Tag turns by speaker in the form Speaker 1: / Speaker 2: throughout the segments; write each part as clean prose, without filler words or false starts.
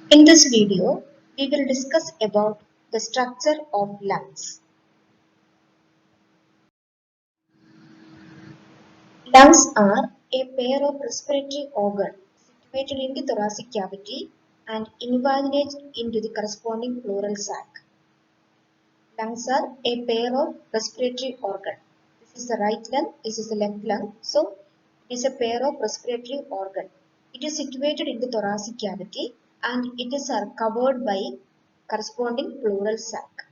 Speaker 1: In this video, we will discuss about the structure of lungs. Lungs are a pair of respiratory organs situated in the thoracic cavity and invalidate into the corresponding pleural sac. Lungs are a pair of respiratory organs. This is the right lung, this is the left lung. So, it is a pair of respiratory organ. It is situated in the thoracic cavity and it is covered by corresponding pleural sac.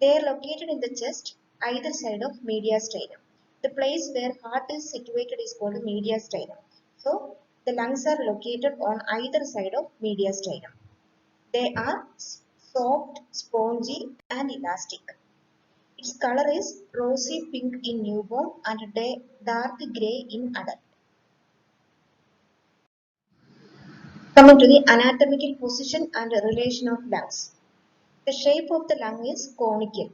Speaker 1: They are located in the chest, either side of mediastinum. The place where heart is situated is called mediastinum. So, the lungs are located on either side of mediastinum. They are soft, spongy and elastic. Its color is rosy pink in newborn and dark grey in adult. Coming to the anatomical position and relation of lungs. The shape of the lung is conical.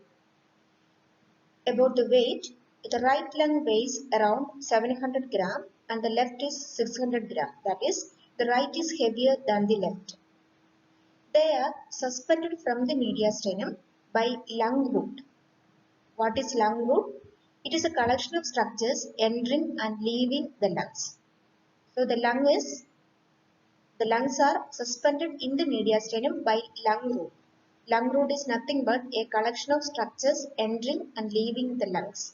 Speaker 1: About the weight, the right lung weighs around 700 gram and the left is 600 gram. That is, the right is heavier than the left. They are suspended from the mediastinum by lung root. What is lung root? It is a collection of structures entering and leaving the lungs. So the lungs are suspended in the mediastinum by lung root. Lung root is nothing but a collection of structures entering and leaving the lungs.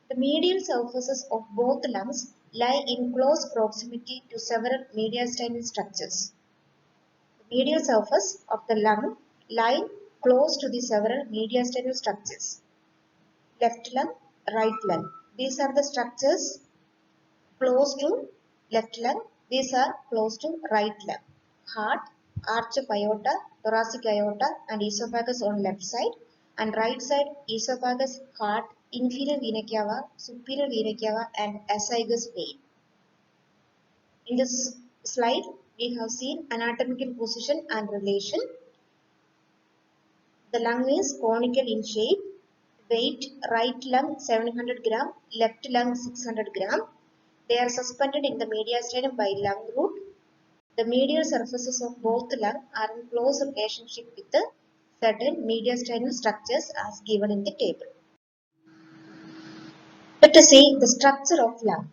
Speaker 1: The medial surfaces of both lungs lie in close proximity to several mediastinal structures. The medial surface of the lung lie close to the several mediastinal structures. Left lung, right lung. These are the structures close to left lung. These are close to right lung. Heart, arch of aorta, thoracic aorta and esophagus on left side and right side esophagus, heart, inferior vena cava, superior vena cava and azygous vein. In this slide, we have seen anatomical position and relation. The lung is conical in shape. Weight, right lung 700 gram, left lung 600 gram. They are suspended in the mediastinum by lung root. The medial surfaces of both lungs are in close relationship with the certain mediastinal structures as given in the table. Let us see the structure of lung.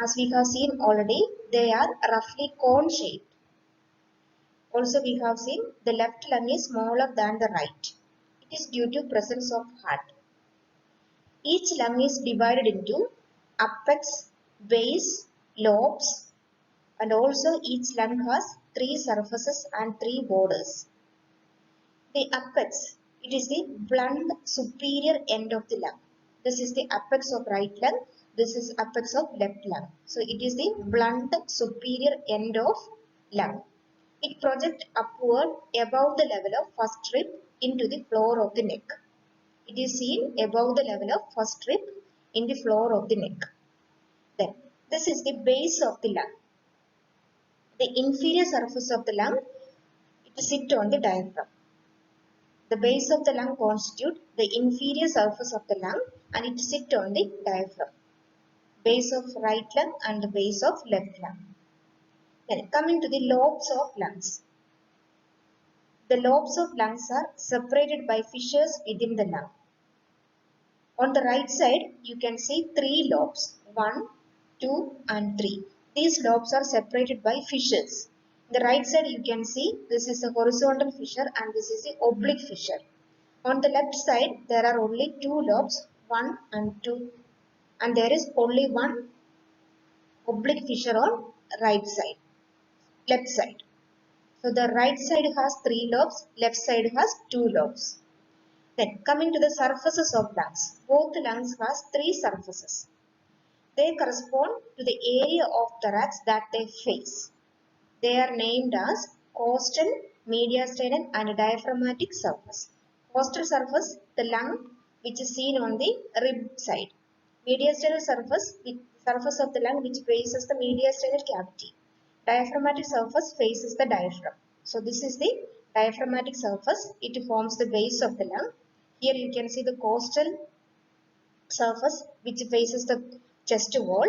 Speaker 1: As we have seen already, they are roughly cone shaped. Also we have seen the left lung is smaller than the right. It is due to presence of heart. Each lung is divided into apex, base, lobes, and also each lung has 3 surfaces and 3 borders. The apex, it is the blunt superior end of the lung. This is the apex of right lung. This is apex of left lung. So it is the blunt superior end of lung. It projects upward above the level of first rib into the floor of the neck. It is seen above the level of first rib in the floor of the neck. Then this is the base of the lung. The inferior surface of the lung, it sits on the diaphragm. The base of the lung constitutes the inferior surface of the lung and it sits on the diaphragm. Base of right lung and the base of left lung. Then coming to the lobes of lungs. The lobes of lungs are separated by fissures within the lung. On the right side, you can see 3 lobes, 1, 2 and 3. These lobes are separated by fissures. The right side you can see this is a horizontal fissure and this is the oblique fissure. On the left side there are only 2 lobes, 1 and 2 and there is only one oblique fissure on right side, left side. So the right side has 3 lobes, left side has 2 lobes. Then coming to the surfaces of lungs. Both lungs has 3 surfaces. They correspond to the area of thorax that they face. They are named as costal, mediastinal and diaphragmatic surface. Costal surface, the lung which is seen on the rib side. Mediastinal surface, the surface of the lung which faces the mediastinal cavity. Diaphragmatic surface faces the diaphragm. So this is the diaphragmatic surface. It forms the base of the lung. Here you can see the costal surface which faces the chest wall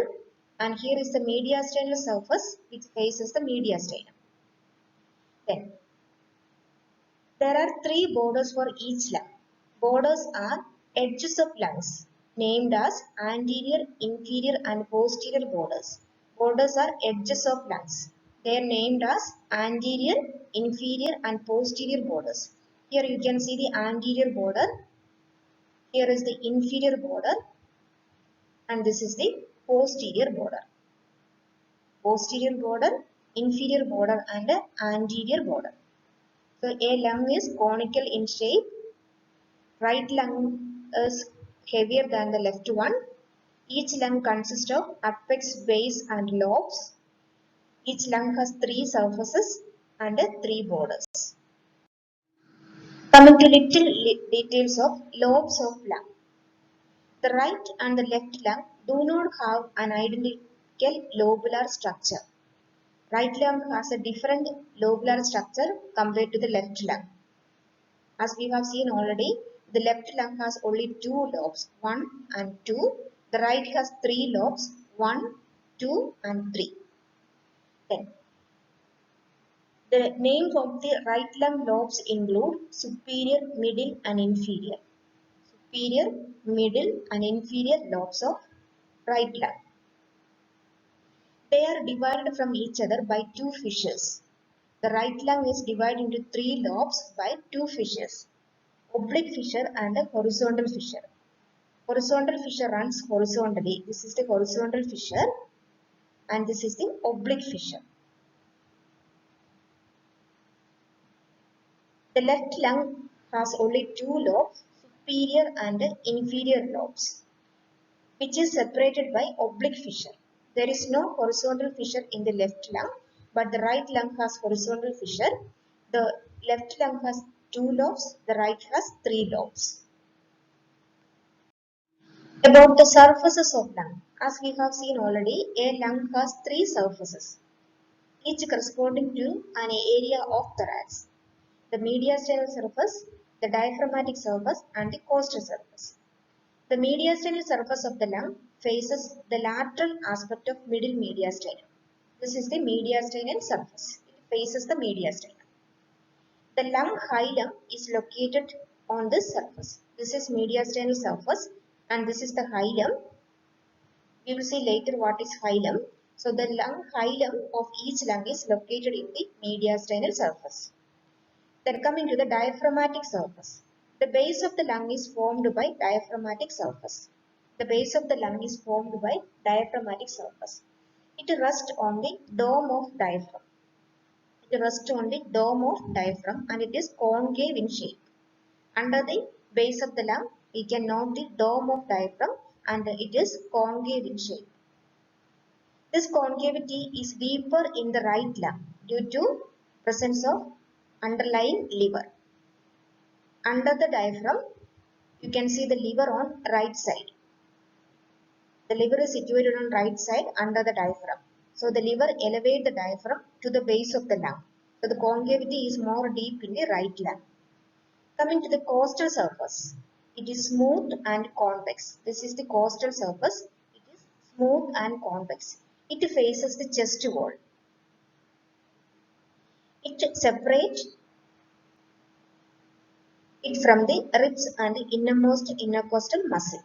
Speaker 1: and here is the mediastinal surface which faces the mediastinum. Then there are three borders for each lung. Borders are edges of lungs named as anterior, inferior and posterior borders. Borders are edges of lungs. They are named as anterior, inferior and posterior borders. Here you can see the anterior border. Here is the inferior border and this is the posterior border. Posterior border, inferior border and anterior border. So a lung is conical in shape. Right lung is heavier than the left one. Each lung consists of apex, base and lobes. Each lung has three surfaces and three borders. Coming to little details of lobes of lung. The right and the left lung do not have an identical lobular structure. Right lung has a different lobular structure compared to the left lung. As we have seen already, the left lung has only two lobes, 1 and 2. The right has three lobes, 1, 2 and 3. Then, the names of the right lung lobes include superior, middle and inferior. Superior, middle and inferior lobes of right lung. They are divided from each other by two fissures. The right lung is divided into three lobes by two fissures. Oblique fissure and a horizontal fissure. Horizontal fissure runs horizontally. This is the horizontal fissure and this is the oblique fissure. The left lung has only two lobes, superior and inferior lobes, which is separated by oblique fissure. There is no horizontal fissure in the left lung, but the right lung has horizontal fissure. The left lung has two lobes, the right has three lobes. About the surfaces of lung. As we have seen already, a lung has three surfaces, each corresponding to an area of thorax. The mediastinal surface, the diaphragmatic surface and the costal surface. The mediastinal surface of the lung faces the lateral aspect of middle mediastinum. This is the mediastinal surface. It faces the mediastinum. The lung hilum is located on this surface. This is mediastinal surface and this is the hilum. We will see later what is hilum. So the lung hilum of each lung is located in the mediastinal surface. Then coming to the diaphragmatic surface. The base of the lung is formed by diaphragmatic surface. The base of the lung is formed by diaphragmatic surface. It rests on the dome of diaphragm. It rests on the dome of diaphragm and it is concave in shape. Under the base of the lung, we can note the dome of diaphragm and it is concave in shape. This concavity is deeper in the right lung due to presence of underlying liver. Under the diaphragm, you can see the liver on right side. The liver is situated on right side under the diaphragm. So the liver elevates the diaphragm to the base of the lung. So the concavity is more deep in the right lung. Coming to the costal surface, it is smooth and convex. This is the costal surface. It is smooth and convex. It faces the chest wall. It separates it from the ribs and the innermost intercostal muscle.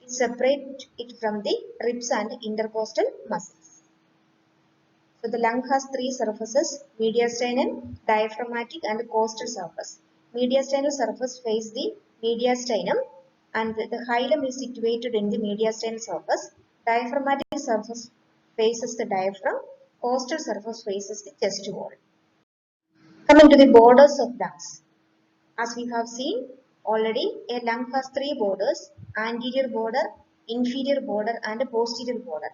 Speaker 1: It separates it from the ribs and intercostal muscles. So the lung has three surfaces, mediastinal, diaphragmatic and costal surface. Mediastinal surface faces the mediastinum and the hilum is situated in the mediastinal surface. Diaphragmatic surface faces the diaphragm. Costal surface faces the chest wall. Coming to the borders of lungs. As we have seen already, a lung has three borders, anterior border, inferior border and a posterior border.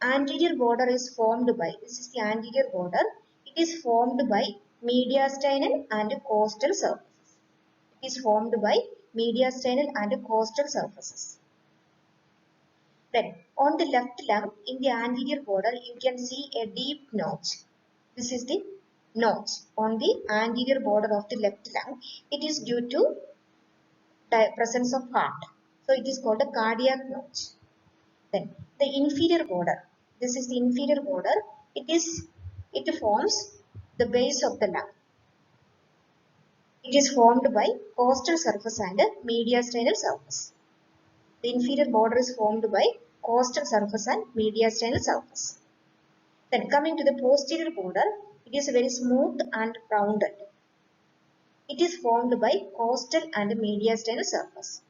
Speaker 1: Anterior border is formed by, this is the anterior border, it is formed by mediastinal and costal surfaces. It is formed by mediastinal and costal surfaces. Then on the left lung, in the anterior border, you can see a deep notch. This is the notch on the anterior border of the left lung. It is due to the presence of heart. So it is called a cardiac notch. Then the inferior border. This is the inferior border. It forms the base of the lung. It is formed by costal surface and mediastinal surface. The inferior border is formed by costal surface and mediastinal surface. Then coming to the posterior border, it is very smooth and rounded. It is formed by costal and mediastinal surface.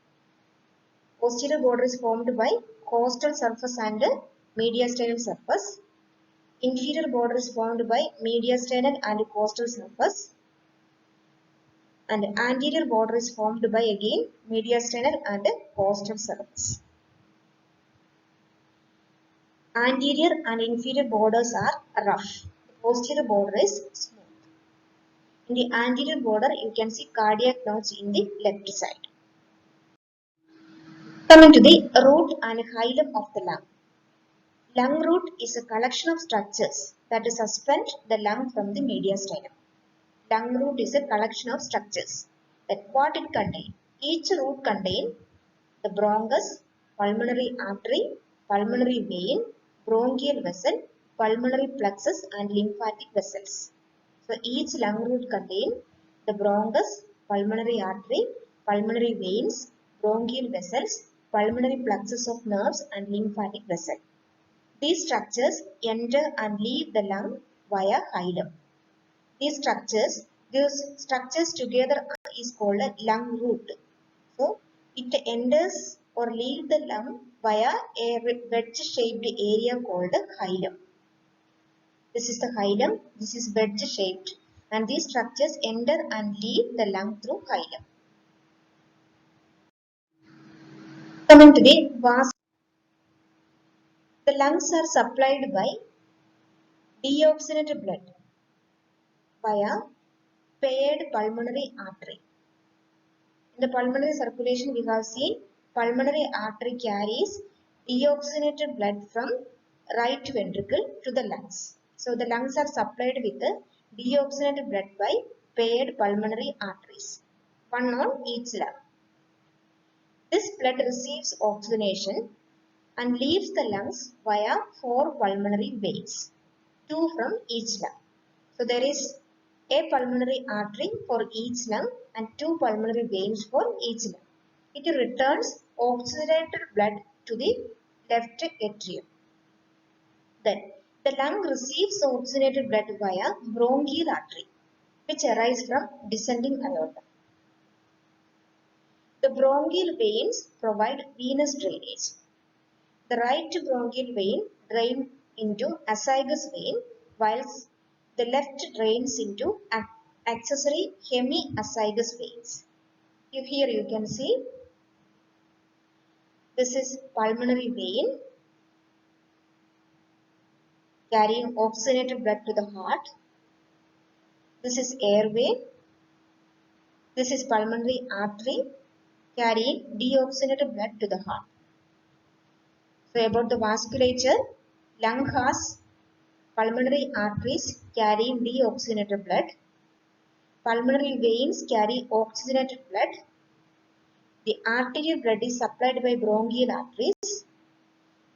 Speaker 1: Posterior border is formed by costal surface and mediastinal surface. Inferior border is formed by mediastinal and costal surface. And anterior border is formed by again mediastinal and costal surface. Anterior and inferior borders are rough. The posterior border is smooth. In the anterior border, you can see cardiac nerves in the left side. Coming to the root and hilum of the lung. Lung root is a collection of structures that suspend the lung from the mediastinum. Lung root is a collection of structures that what it contains. Each root contains the bronchus, pulmonary artery, pulmonary vein, bronchial vessel, pulmonary plexus and lymphatic vessels. So each lung root contains the bronchus, pulmonary artery, pulmonary veins, bronchial vessels, pulmonary plexus of nerves and lymphatic vessel. These structures enter and leave the lung via hilum. These structures together is called a lung root. So it enters or leaves the lung via a wedge-shaped area called hilum. This is the hilum, this is wedge-shaped, and these structures enter and leave the lung through hilum. Coming to the vas, the lungs are supplied by deoxygenated blood via paired pulmonary artery. In the pulmonary circulation, we have seen pulmonary artery carries deoxygenated blood from right ventricle to the lungs. So the lungs are supplied with deoxygenated blood by paired pulmonary arteries, one on each lung. This blood receives oxygenation and leaves the lungs via 4 pulmonary veins, 2 from each lung. So there is a pulmonary artery for each lung and 2 pulmonary veins for each lung. It returns oxygenated blood to the left atrium. Then the lung receives oxygenated blood via bronchial artery, which arises from descending aorta. The bronchial veins provide venous drainage. The right bronchial vein drains into azygous vein, whilst the left drains into accessory hemiazygous veins. Here you can see this is pulmonary vein carrying oxygenated blood to the heart. This is airway. This is pulmonary artery carrying deoxygenated blood to the heart. So about the vasculature, lung has pulmonary arteries carrying deoxygenated blood. Pulmonary veins carry oxygenated blood. The arterial blood is supplied by bronchial arteries.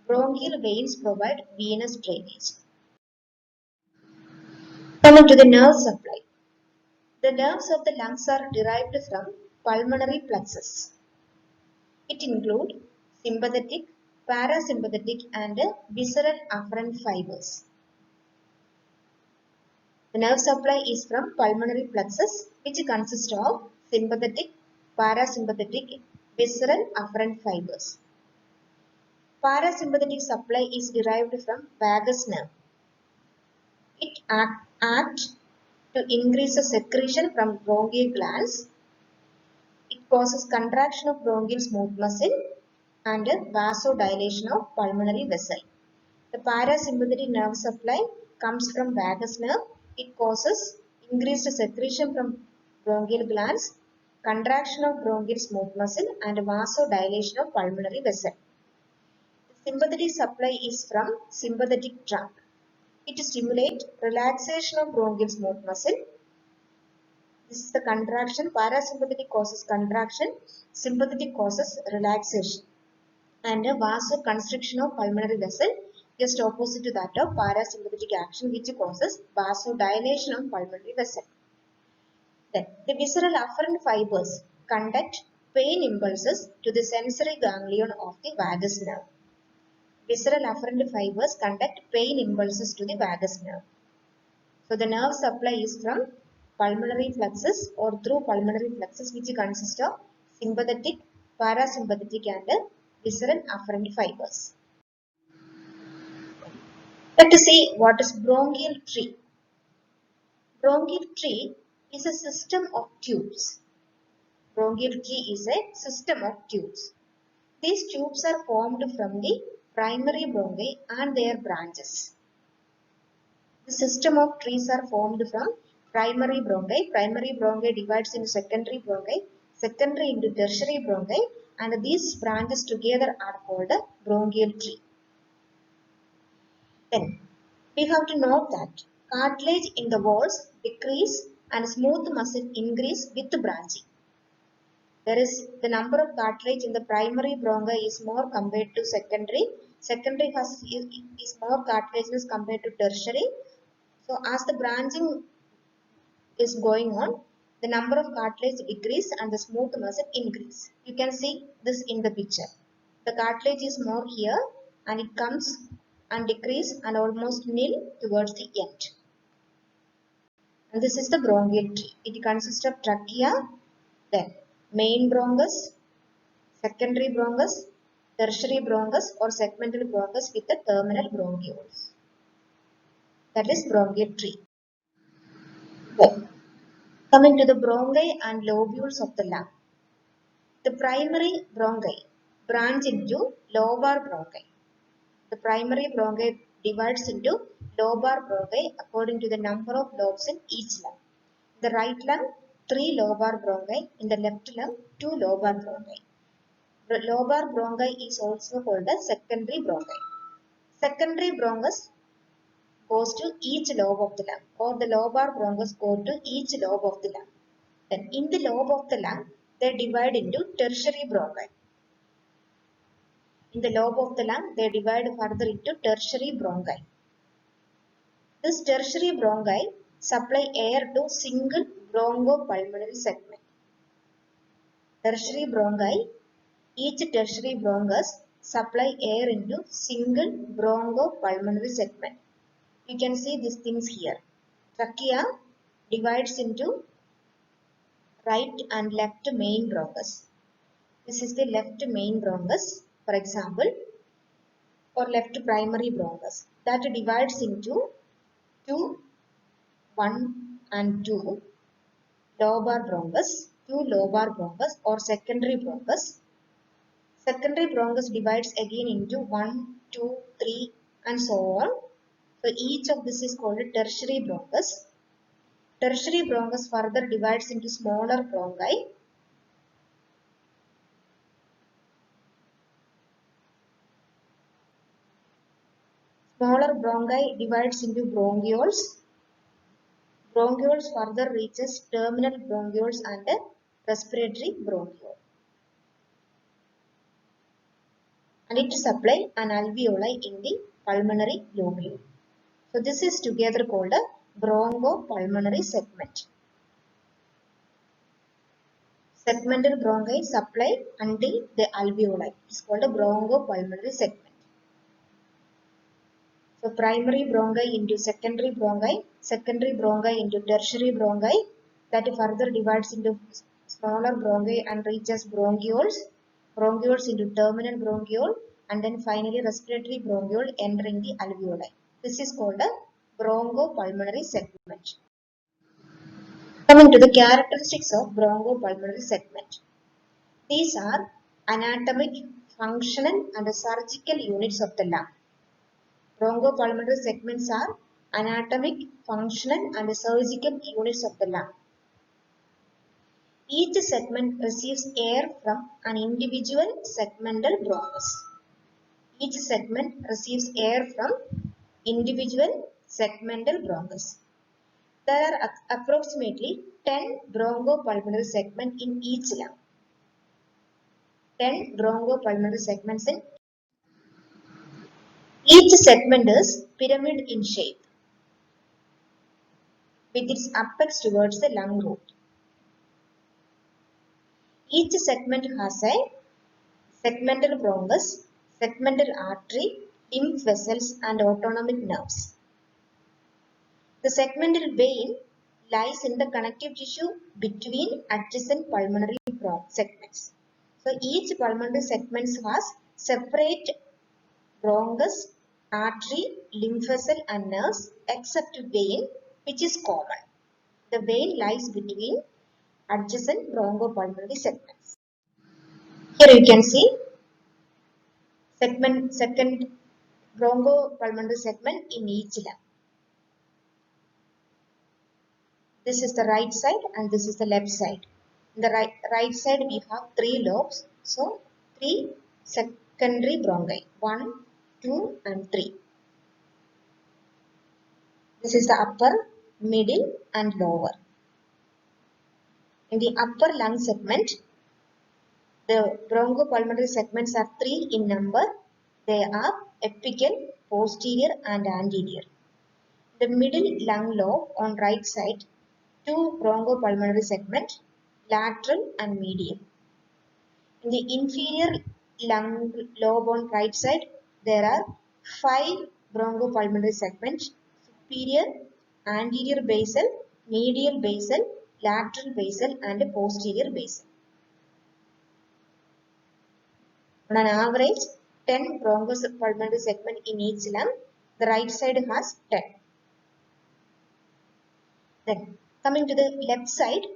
Speaker 1: Bronchial veins provide venous drainage. Coming to the nerve supply. The nerves of the lungs are derived from pulmonary plexus. It includes sympathetic, parasympathetic and visceral afferent fibers. The nerve supply is from pulmonary plexus, which consists of sympathetic, parasympathetic, visceral afferent fibers. Parasympathetic supply is derived from vagus nerve. It acts to increase the secretion from bronchial glands. It causes contraction of bronchial smooth muscle and vasodilation of pulmonary vessel. The parasympathetic nerve supply comes from vagus nerve. It causes increased secretion from bronchial glands, contraction of bronchial smooth muscle and vasodilation of pulmonary vessel. The sympathetic supply is from sympathetic trunk. It stimulates relaxation of bronchial smooth muscle. This is the contraction. Parasympathetic causes contraction, sympathetic causes relaxation and vasoconstriction of pulmonary vessel just opposite to that of parasympathetic action, which causes vasodilation of pulmonary vessel. Then the visceral afferent fibers conduct pain impulses to the sensory ganglion of the vagus nerve. Visceral afferent fibers conduct pain impulses to the vagus nerve. So the nerve supply is from pulmonary plexus or through pulmonary plexus, which consists of sympathetic, parasympathetic and visceral afferent fibers. Let us see what is bronchial tree. Bronchial tree is a system of tubes. Bronchial tree is a system of tubes. These tubes are formed from the primary bronchi and their branches. The system of trees are formed from primary bronchi. Primary bronchi divides into secondary bronchi, secondary into tertiary bronchi, and these branches together are called a bronchial tree. Then we have to note that cartilage in the walls decrease and smooth muscle increase with branching. There is the number of cartilage in the primary bronchi is more compared to secondary. Secondary is more cartilaginous compared to tertiary. So as the branching is going on, the number of cartilage decrease and the smooth muscle increase. You can see this in the picture. The cartilage is more here and it comes and decrease and almost nil towards the end. And this is the bronchial tree. It consists of trachea, then main bronchus, secondary bronchus, tertiary bronchus or segmental bronchus with the terminal bronchioles. That is bronchial tree. Then, coming to the bronchi and lobules of the lung. The primary bronchi branch into lobar bronchi. The primary bronchi divides into lobar bronchi according to the number of lobes in each lung. In the right lung, 3 lobar bronchi. In the left lung, 2 lobar bronchi. The lobar bronchi is also called a secondary bronchi. Secondary bronchus goes to each lobe of the lung, or the lobar bronchus go to each lobe of the lung. Then in the lobe of the lung, they divide into tertiary bronchi. In the lobe of the lung, they divide further into tertiary bronchi. This tertiary bronchi supply air to single bronchopulmonary segment. Tertiary bronchi, each tertiary bronchus supply air into single bronchopulmonary segment. You can see these things here. Trachea divides into right and left main bronchus. This is the left main bronchus, for example, or left primary bronchus. That divides into 2, 1 and 2 lobar bronchus, 2 lobar bronchus or secondary bronchus. Secondary bronchus divides again into 1, 2, 3 and so on. So each of this is called a tertiary bronchus. Tertiary bronchus further divides into smaller bronchi. Smaller bronchi divides into bronchioles. Bronchioles further reaches terminal bronchioles and respiratory bronchiole. And it supply an alveoli in the pulmonary lobule. So this is together called a bronchopulmonary segment. Segmental bronchi supply until the alveoli. It is called a bronchopulmonary segment. So primary bronchi into secondary bronchi into tertiary bronchi, that further divides into smaller bronchi and reaches bronchioles, bronchioles into terminal bronchiole, and then finally respiratory bronchiole entering the alveoli. This is called a bronchopulmonary segment. Coming to the characteristics of bronchopulmonary segment. These are anatomic, functional and surgical units of the lung. Bronchopulmonary segments are anatomic, functional and surgical units of the lung. Each segment receives air from an individual segmental bronchus. Each segment receives air from individual segmental bronchus. There are approximately 10 bronchopulmonary segments in each lung. 10 bronchopulmonary segments in. Each segment is pyramid in shape with its apex towards the lung root. Each segment has a segmental bronchus, segmental artery, lymph vessels and autonomic nerves. The segmental vein lies in the connective tissue between adjacent pulmonary segments. So each pulmonary segment has separate bronchus, artery, lymph vessel and nerves except vein which is common. The vein lies between adjacent bronchopulmonary segments. Here you can see second bronchopulmonary segment in each lung. This is the right side and this is the left side. In the right side we have 3 lobes. So 3 secondary bronchi. 1, 2 and 3. This is the upper, middle and lower. In the upper lung segment, the bronchopulmonary segments are 3 in number. They are apical, posterior and anterior. The middle lung lobe on right side, 2 bronchopulmonary segments, lateral and medial. In the inferior lung lobe on right side, there are 5 bronchopulmonary segments, superior, anterior basal, medial basal, lateral basal and posterior basal. On an average, 10 bronchopulmonary segments in each lung. The right side has 10. Then coming to the left side,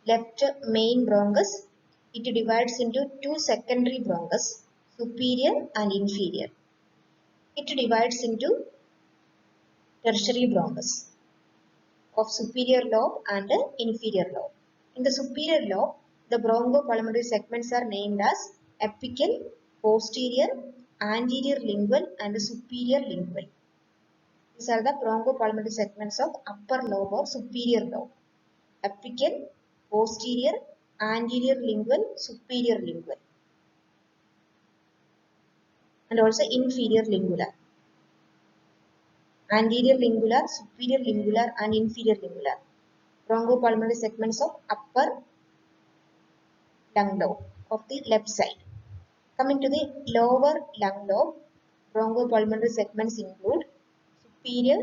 Speaker 1: left main bronchus, it divides into 2 secondary bronchus, superior and inferior. It divides into tertiary bronchus of superior lobe and inferior lobe. In the superior lobe, the bronchopulmonary segments are named as apical, posterior, anterior lingual and superior lingual. These are the bronchopulmonary segments of upper lobe or superior lobe. Apical, posterior, anterior lingual, superior lingual. And also inferior lingular. Anterior lingular, superior lingular and inferior lingular. Bronchopulmonary segments of upper lung lobe of the left side. Coming to the lower lung lobe, bronchopulmonary segments include superior,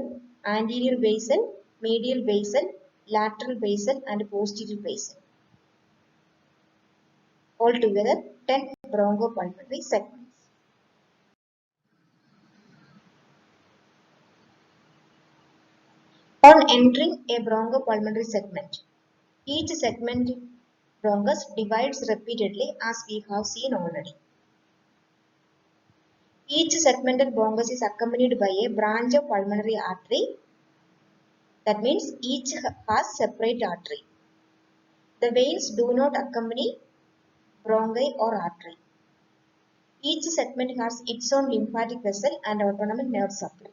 Speaker 1: anterior basal, medial basal, lateral basal and posterior basal. Altogether 10 bronchopulmonary segments. On entering a bronchopulmonary segment, each segment bronchus divides repeatedly as we have seen already. Each segmental bronchus is accompanied by a branch of pulmonary artery. That means each has separate artery. The veins do not accompany bronchi or artery. Each segment has its own lymphatic vessel and autonomic nerve supply.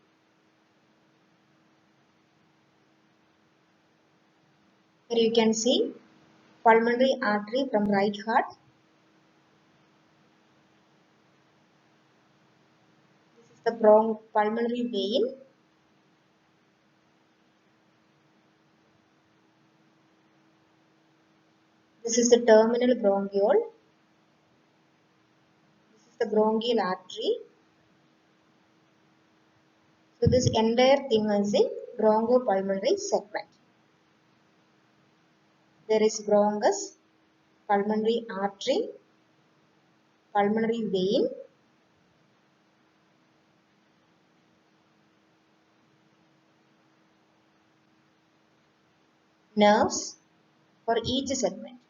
Speaker 1: Here you can see pulmonary artery from right heart. This is the pulmonary vein. This is the terminal bronchiole. This is the bronchial artery. So this entire thing is a bronchopulmonary segment. There is bronchus, pulmonary artery, pulmonary vein, nerves for each segment.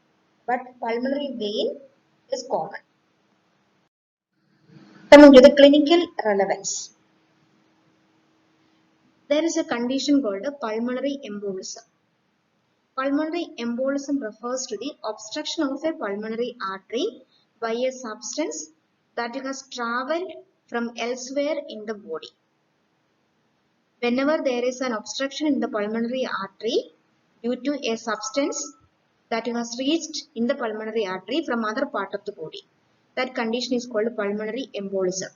Speaker 1: But pulmonary vein is common. Coming to the clinical relevance. There is a condition called a pulmonary embolism. Pulmonary embolism refers to the obstruction of a pulmonary artery by a substance that has travelled from elsewhere in the body. Whenever there is an obstruction in the pulmonary artery due to a substance that has reached in the pulmonary artery from other part of the body, that condition is called pulmonary embolism.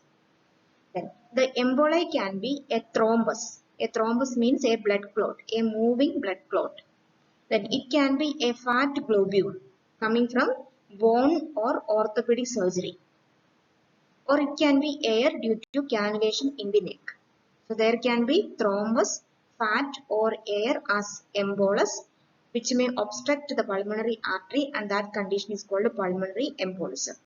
Speaker 1: Then The emboli can be a thrombus. A thrombus means a blood clot, a moving blood clot. Then it can be a fat globule coming from bone or orthopedic surgery. Or it can be air due to cannulation in the neck. So there can be thrombus, fat or air as embolus, which may obstruct the pulmonary artery, and that condition is called pulmonary embolism.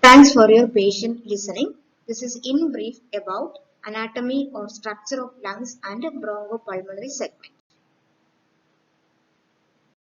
Speaker 1: Thanks for your patient listening. This is in brief about anatomy or structure of lungs and bronchopulmonary segment.